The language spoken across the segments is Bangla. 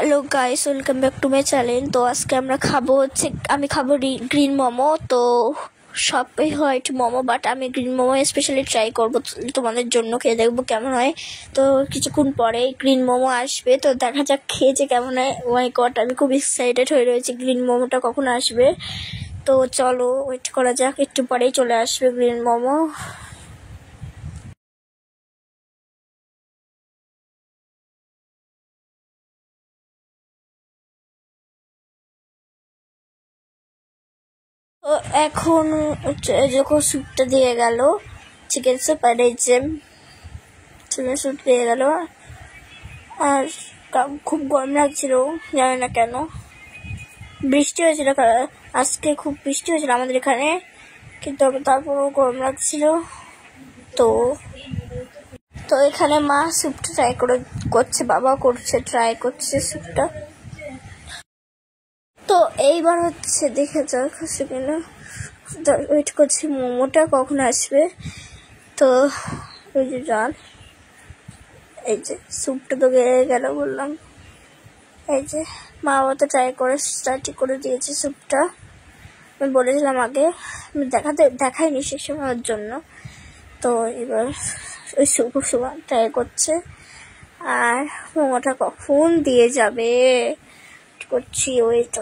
Hello guys, welcome back to my channel. তো আজকে আমরা আমি খাবো গ্রিন মোমো। তো সবই হোয়াইট মোমো, বাট আমি গ্রিন মোমো স্পেশালি ট্রাই করবো তোমাদের জন্য, খেয়ে দেখবো কেমন হয়। তো কিছুক্ষণ পরে গ্রিন মোমো আসবে, তো দেখা যাক খেয়েছে কেমন হয়। মাই গড, আমি খুব এক্সাইটেড হয়ে রয়েছি গ্রিন মোমোটা কখন আসবে। তো চলো ওয়েট করা যাক, একটু পরেই চলে আসবে গ্রিন মোমো। তো এখন যখন স্যুপটা দিয়ে গেল, চিকেন স্যুপ, আর এই যে চিকেন স্যুপ দিয়ে গেল। আর খুব গরম লাগছিল, জানি না কেন। বৃষ্টি হয়েছিল আজকে, খুব বৃষ্টি হয়েছিল আমাদের এখানে, কিন্তু তারপরেও গরম লাগছিল। তো তো এখানে মা স্যুপটা ট্রাই করছে, বাবা ট্রাই করছে স্যুপটা। তো এইবার হচ্ছে দেখে যাক আসে কিনা, ওয়েট করছি মোমোটা কখন আসবে। তো ওই যে এই যে স্যুপটা তো গেল বললাম। এই যে মা বাবা তো স্টার্ট করে দিয়েছে স্যুপটা। আমি বলেছিলাম আগে, আমি দেখাইনি সে সময়ের জন্য। তো এবার ওই স্যুপ ট্রাই করছে। আর মোমোটা কখন দিয়ে যাবে করছি, ওয়েট।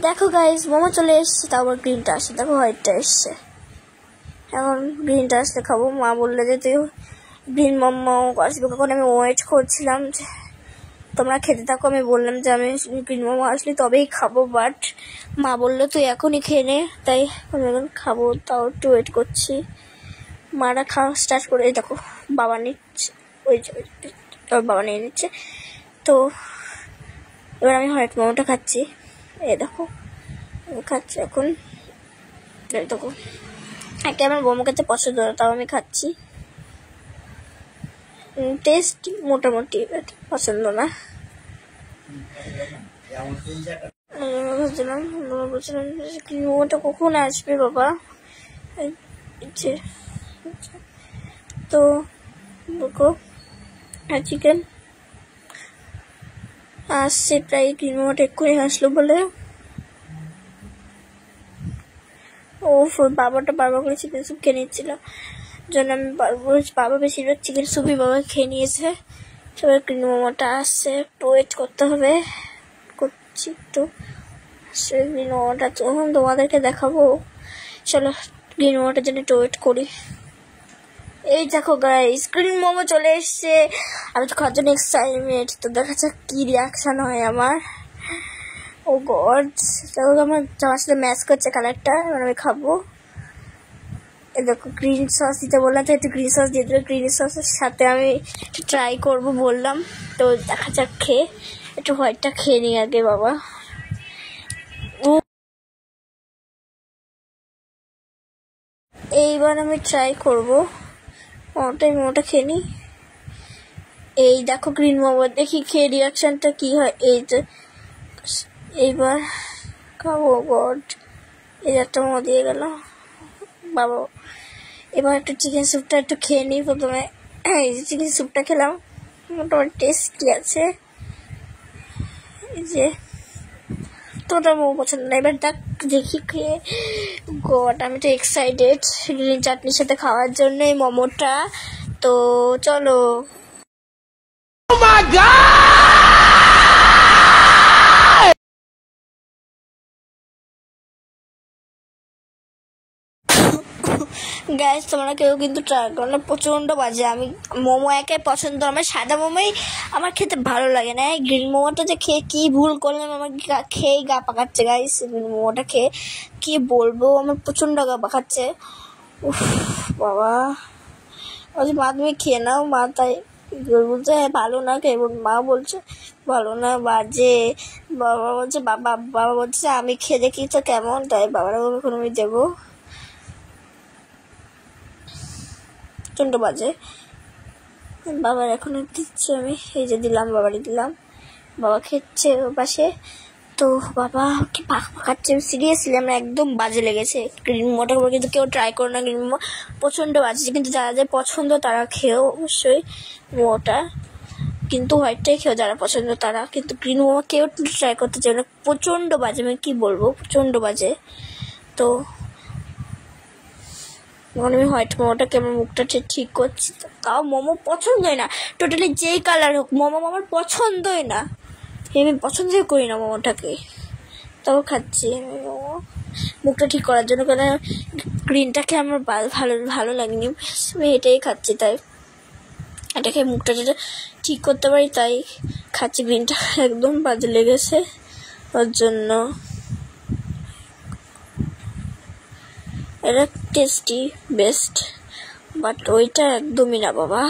দেখো গাইস, মোমো চলে এসছে, তারপর গ্রিনটা আসছে। দেখো হোয়াইটটা এসছে, এখন গ্রিনটা আসতে খাবো। মা বললে যে তুই গ্রিন মোমো আসবে কখন, আমি ওয়েট করছিলাম যে তোমরা খেতে থাকো। আমি বললাম যে আমি গ্রিন মোমো আসলে তবেই খাবো, বাট মা বললো তুই এখনই খেয়ে নে, তাই আমি এখন খাবো। তাও একটু ওয়েট করছি। মারা খাওয়া স্টার্ট করে, দেখো বাবা নিচ্ছে, ওই বাবা নিয়ে নিচ্ছে। তো এবার আমি হোয়াইট মোমোটা খাচ্ছি। দেখো খাচ্ছি এখন। দেখো একটা আমার মোমো খেতে পছন্দ না, তাও আমি খাচ্ছি। টেস্ট মোটামুটি পছন্দ না। বলছিলাম মোমোটা কখন আসবে বাবা। তো দেখো চিকেন আসছে প্রায়, গ্রিন মোমোটা এক্ষুনি আসলো বলে। ও বাবাটা বারবার করে চিকেন স্যুপ খেয়ে নিচ্ছিল, জন্য আমি বাবা বেশিরভাগ চিকেন স্যুপই বাবা খেয়ে নিয়েছে। সবাই গ্রিন মোমোটা আসছে, একটু ওয়েট করতে হবে, করছি একটু। গ্রিন মোমোটা তখন তোমাদেরকে দেখাবো। চলো গ্রিন মোমোটার জন্য একটু ওয়েট করি। এই দেখো গাইস, গ্রিন মোমো চলে এসছে। আমি তো খাওয়ার জন্য এক্সাইটেড। তো দেখা যাক কি রিয়াকশন হয় আমার। ও গড, দেখো আমার সাথে ম্যাচ করছে কালারটা। এবার আমি খাবো। এই দেখো গ্রিন সস দিতে বললাম, তো একটু গ্রিন সস দিয়ে দেবে। গ্রিন সসের সাথে আমি ট্রাই করব বললাম। তো দেখা যাক খেয়ে, একটু হোয়াইটটা খেয়ে নিই আগে বাবা। এইবার আমি ট্রাই করবো মোমোটা খেয়ে নিই। এই দেখো গ্রিন মোমো, দেখি খেয়ে রিয়াকশনটা কি হয়। এই যে এইবার খাবো। গড, এই একটা মোমো দিয়ে গেল বাবা। এবার একটু চিকেন স্যুপটা একটু খেয়ে নিই প্রথমে। এই যে চিকেন স্যুপটা খেলাম, মোটামুটি টেস্টি আছে। এই যে তোটা মোমো পছন্দ না, এবার দেখি খেয়ে। গড, আমি তো এক্সাইটেড গ্রিন চাটনির সাথে খাওয়ার জন্য এই মোমোটা। তো চলো। Oh my God! গ্যাস তোমরা কেউ কিন্তু ট্রাই করো না, প্রচন্ড বাজে। আমি মোমো একে পছন্দ, আমার সাদা মোমোই আমার খেতে ভালো লাগে না। গ্রিন মোমোটা যে খেয়ে কি ভুল করলাম, আমার খেয়েই গা পাকাচ্ছে গাইস। গ্রিন মোমোটা খেয়ে কি বলবো, আমার প্রচন্ড গা পাকাচ্ছে। উফ বাবা, মা তুমি খেয়ে নাও। মা তাই বলছে ভালো না, খেয়ে মা বলছে ভালো না, বাজে। বাবা বলছে বাবা বলছে আমি খেয়ে দেখি তো কেমন, তাই বাবার এখন আমি দেবো। প্রচন্ড বাজে, বাবার এখন দিচ্ছি আমি। এই যে দিলাম, বাবারই দিলাম। বাবা খেচ্ছে ও পাশে। তো বাবা কি খাচ্ছে সিরিয়াসলি আমার একদম বাজে লেগেছে গ্রিন মোমোটা। কিন্তু কেউ ট্রাই করো না, গ্রিন মোমো প্রচণ্ড বাজে। কিন্তু যাদের পছন্দ তারা খেয়েও অবশ্যই মোমোটা, কিন্তু হোয়াইটটাই খেয়েও যারা পছন্দ তারা। কিন্তু গ্রিন মোমো কেউ ট্রাই করতে চাই না, প্রচণ্ড বাজে। আমি কী বলবো, প্রচণ্ড বাজে। তো যখন আমি হোয়াইট মোমোটাকে আমার মুখটা ঠিক করছি, তাও মোমো পছন্দই না, টোটালি যেই কালার হোক মোমো আমার পছন্দই না। আমি পছন্দই করি না মোমোটাকে, তাও খাচ্ছি আমি মোমো মুখটা ঠিক করার জন্য। কারণ গ্রিনটাকে আমার ভালো ভালো লাগেনি, আমি এটাই খাচ্ছি। তাই এটাকে মুখটা যেটা ঠিক করতে পারি তাই খাচ্ছি। গ্রিনটা একদম বাজে লেগেছে ওর জন্য। এটা টেস্টি বেস্ট, বাট ওইটা একদমই না বাবা।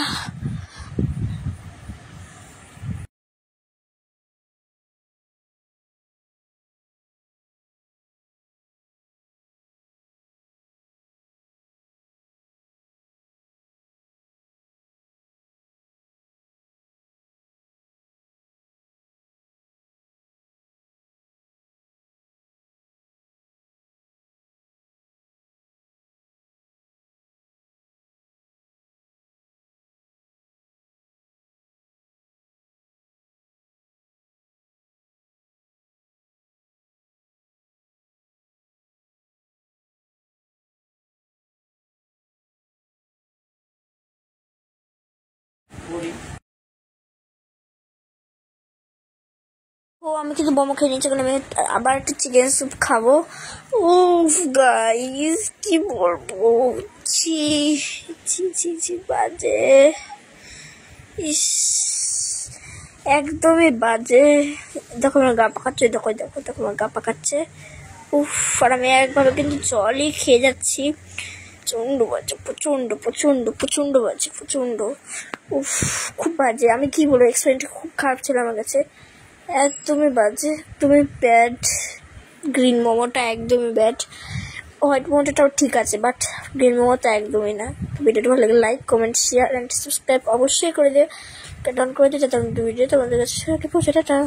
ও আমি কিন্তু মোমো খেয়ে নিচ্ছি, কারণ আমি আবার একটা চিকেন স্যুপ খাবো। উফ গাইস কি বলবো, ছি ছি ছি ছি বাজে, ইস একদমই বাজে। দেখো আমার গা পাকাচ্ছে, দেখো দেখো দেখো আমার গা পাকাচ্ছে। উফ আর আমি একভাবে কিন্তু জলই খেয়ে যাচ্ছি। প্রচণ্ড বাজে, প্রচণ্ড প্রচণ্ড প্রচণ্ড বাজে, প্রচণ্ড। উফ খুব বাজে, আমি কি বলবো, এক্সপিরিয়েন্সটা খুব খারাপ ছিল আমার কাছে, একদমই বাজে, একদমই ব্যাড। গ্রিন মোমোটা একদমই ব্যাড, হোয়াইট মোমোটাও ঠিক আছে, বাট গ্রিন মোমোটা একদমই না। ভিডিওটা ভালো লাগে like comment share and subscribe অবশ্যই করে দিও, ডান করে দিও যাতে ভিডিও তোমাদের কাছে পৌঁছে। টাটা।